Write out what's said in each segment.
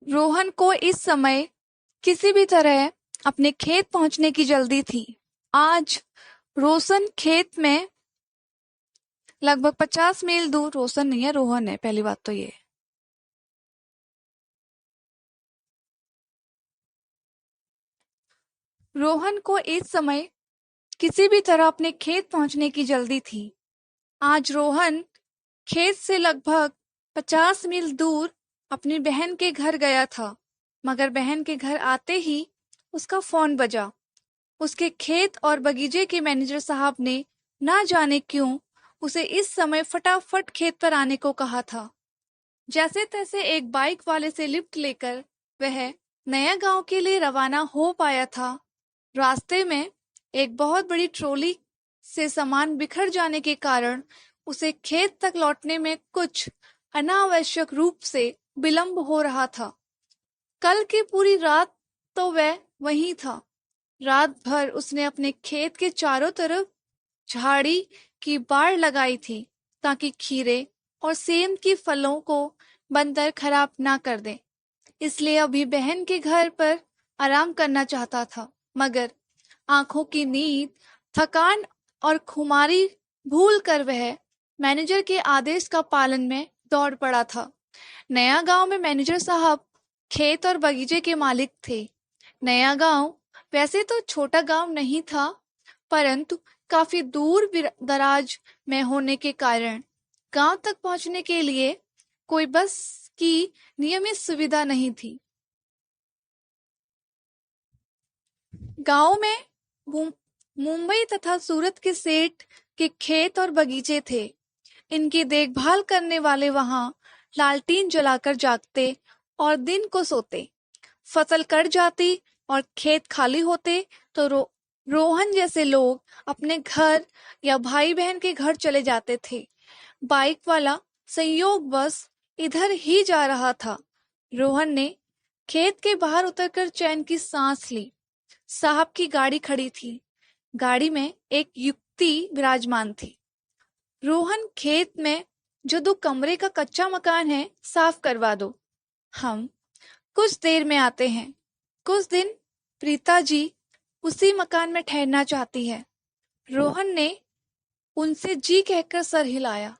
रोहन को इस समय किसी भी तरह अपने खेत पहुंचने की जल्दी थी। आज रोशन खेत में लगभग 50 मील दूर, रोशन नहीं है रोहन है, पहली बात तो ये। रोहन को इस समय किसी भी तरह अपने खेत पहुंचने की जल्दी थी। आज रोहन खेत से लगभग 50 मील दूर अपनी बहन के घर गया था, मगर बहन के घर आते ही उसका फोन बजा। उसके खेत और बगीचे के मैनेजर साहब ने ना जाने क्यों उसे इस समय फटाफट खेत पर आने को कहा था। जैसे तैसे एक बाइक वाले से लिफ्ट लेकर वह नया गांव के लिए रवाना हो पाया था। रास्ते में एक बहुत बड़ी ट्रॉली से सामान बिखर जाने के कारण उसे खेत तक लौटने में कुछ अनावश्यक रूप से विलंब हो रहा था। कल की पूरी रात तो वह वहीं था। रात भर उसने अपने खेत के चारों तरफ झाड़ी की बाड़ लगाई थी ताकि खीरे और सेम की फलों को बंदर खराब ना कर दे। इसलिए अभी बहन के घर पर आराम करना चाहता था, मगर आंखों की नींद, थकान और खुमारी भूल कर वह मैनेजर के आदेश का पालन में दौड़ पड़ा था। नया गांव में मैनेजर साहब खेत और बगीचे के मालिक थे। नया गांव वैसे तो छोटा गांव नहीं था, परंतु काफी दूर दराज में होने के कारण गांव तक पहुंचने के लिए कोई बस की नियमित सुविधा नहीं थी। गांव में मुंबई तथा सूरत के सेठ के खेत और बगीचे थे। इनकी देखभाल करने वाले वहां लालटीन जलाकर जागते और दिन को सोते। फसल कट जाती और खेत खाली होते तो रोहन जैसे लोग अपने घर या भाई बहन के घर चले जाते थे। बाइक वाला संयोग बस इधर ही जा रहा था। रोहन ने खेत के बाहर उतरकर चैन की सांस ली। साहब की गाड़ी खड़ी थी। गाड़ी में एक युवती विराजमान थी। रोहन, खेत में जो 2 कमरे का कच्चा मकान है साफ करवा दो, हम कुछ देर में आते हैं। कुछ दिन प्रीता जी उसी मकान में ठहरना चाहती है। रोहन ने उनसे जी कहकर सर हिलाया।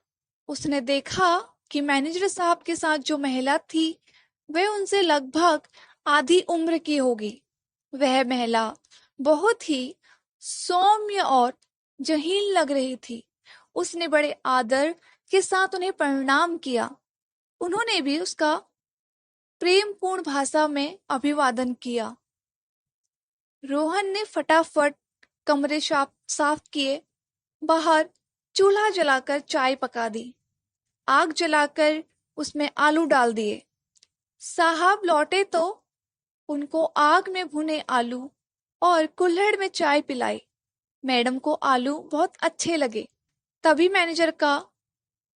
उसने देखा कि मैनेजर साहब के साथ जो महिला थी वह उनसे लगभग आधी उम्र की होगी। वह महिला बहुत ही सौम्य और जहीन लग रही थी। उसने बड़े आदर के साथ उन्हें प्रणाम किया। उन्होंने भी उसका प्रेमपूर्ण भाषा में अभिवादन किया। रोहन ने फटाफट कमरे साफ किए, बाहर चूल्हा जलाकर चाय पका दी, आग जलाकर उसमें आलू डाल दिए। साहब लौटे तो उनको आग में भुने आलू और कुल्हड़ में चाय पिलाई। मैडम को आलू बहुत अच्छे लगे। तभी मैनेजर का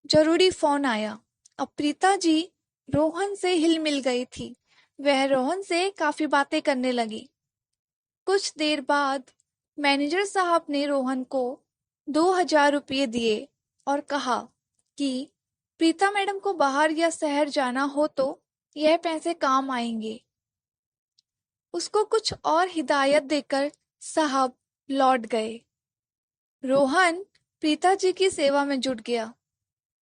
जरूरी फोन आया। अब प्रीता जी रोहन से हिल मिल गई थी। वह रोहन से काफी बातें करने लगी। कुछ देर बाद मैनेजर साहब ने रोहन को 2000 रुपये दिए और कहा कि प्रीता मैडम को बाहर या शहर जाना हो तो यह पैसे काम आएंगे। उसको कुछ और हिदायत देकर साहब लौट गए। रोहन प्रीता जी की सेवा में जुट गया।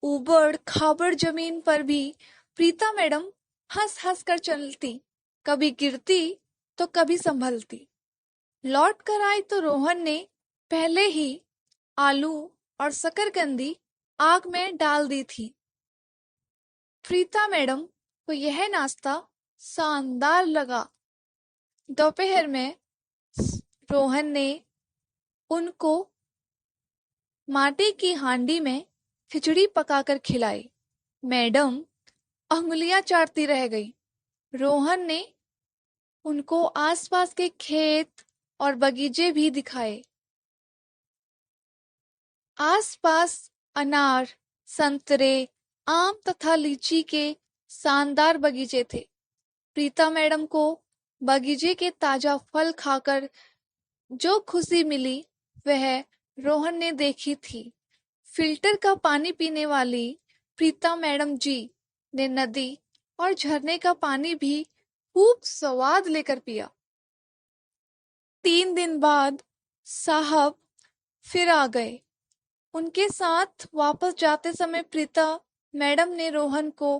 ऊबड़ खाबड़ जमीन पर भी प्रीता मैडम हंस हंस कर चलती, कभी गिरती तो कभी संभलती। लौट कर आई तो रोहन ने पहले ही आलू और शकरकंदी आग में डाल दी थी। प्रीता मैडम को यह नाश्ता शानदार लगा। दोपहर में रोहन ने उनको माटी की हांडी में खिचड़ी पकाकर खिलाई। मैडम अंगुलियां चाटती रह गई। रोहन ने उनको आसपास के खेत और बगीचे भी दिखाए। आसपास अनार, संतरे, आम तथा लीची के शानदार बगीचे थे। प्रीता मैडम को बगीचे के ताजा फल खाकर जो खुशी मिली वह रोहन ने देखी थी। फिल्टर का पानी पीने वाली प्रीता मैडम जी ने नदी और झरने का पानी भी खूब स्वाद लेकर पिया। 3 दिन बाद साहब फिर आ गए। उनके साथ वापस जाते समय प्रीता मैडम ने रोहन को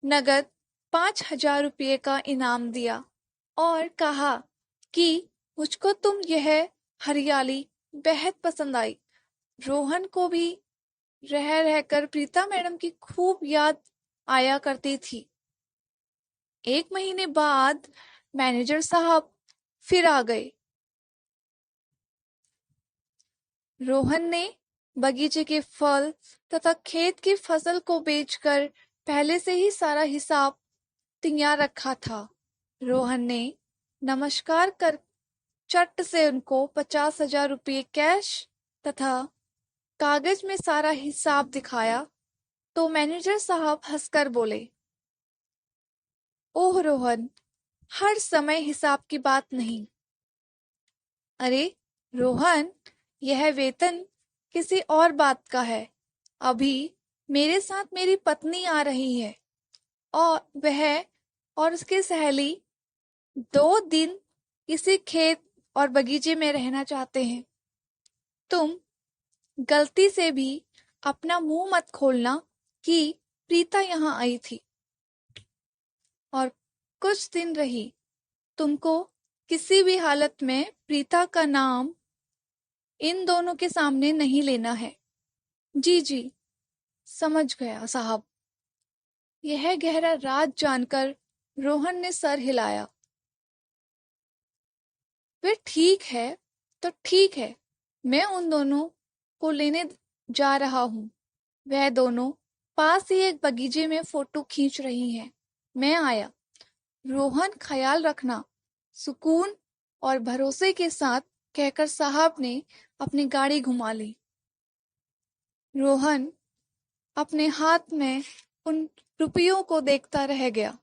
नगद 5,000 रुपये का इनाम दिया और कहा कि मुझको तुम यह हरियाली बेहद पसंद आई। रोहन को भी रह रहकर प्रीता मैडम की खूब याद आया करती थी। 1 महीने बाद मैनेजर साहब फिर आ गए। रोहन ने बगीचे के फल तथा खेत की फसल को बेचकर पहले से ही सारा हिसाब तैयार रखा था। रोहन ने नमस्कार कर चट से उनको 50,000 रुपये कैश तथा कागज में सारा हिसाब दिखाया तो मैनेजर साहब हंसकर बोले, ओह रोहन, हर समय हिसाब की बात नहीं। अरे रोहन, यह वेतन किसी और बात का है। अभी मेरे साथ मेरी पत्नी आ रही है और वह और उसकी सहेली 2 दिन किसी खेत और बगीचे में रहना चाहते हैं। तुम गलती से भी अपना मुंह मत खोलना कि प्रीता यहाँ आई थी और कुछ दिन रही। तुमको किसी भी हालत में प्रीता का नाम इन दोनों के सामने नहीं लेना है। जी जी, समझ गया साहब। यह गहरा राज जानकर रोहन ने सर हिलाया। वे ठीक है, तो ठीक है, मैं उन दोनों को लेने जा रहा हूँ। वह दोनों पास ही एक बगीचे में फोटो खींच रही हैं। मैं आया। रोहन, ख्याल रखना, सुकून और भरोसे के साथ कहकर साहब ने अपनी गाड़ी घुमा ली। रोहन अपने हाथ में उन रुपयों को देखता रह गया।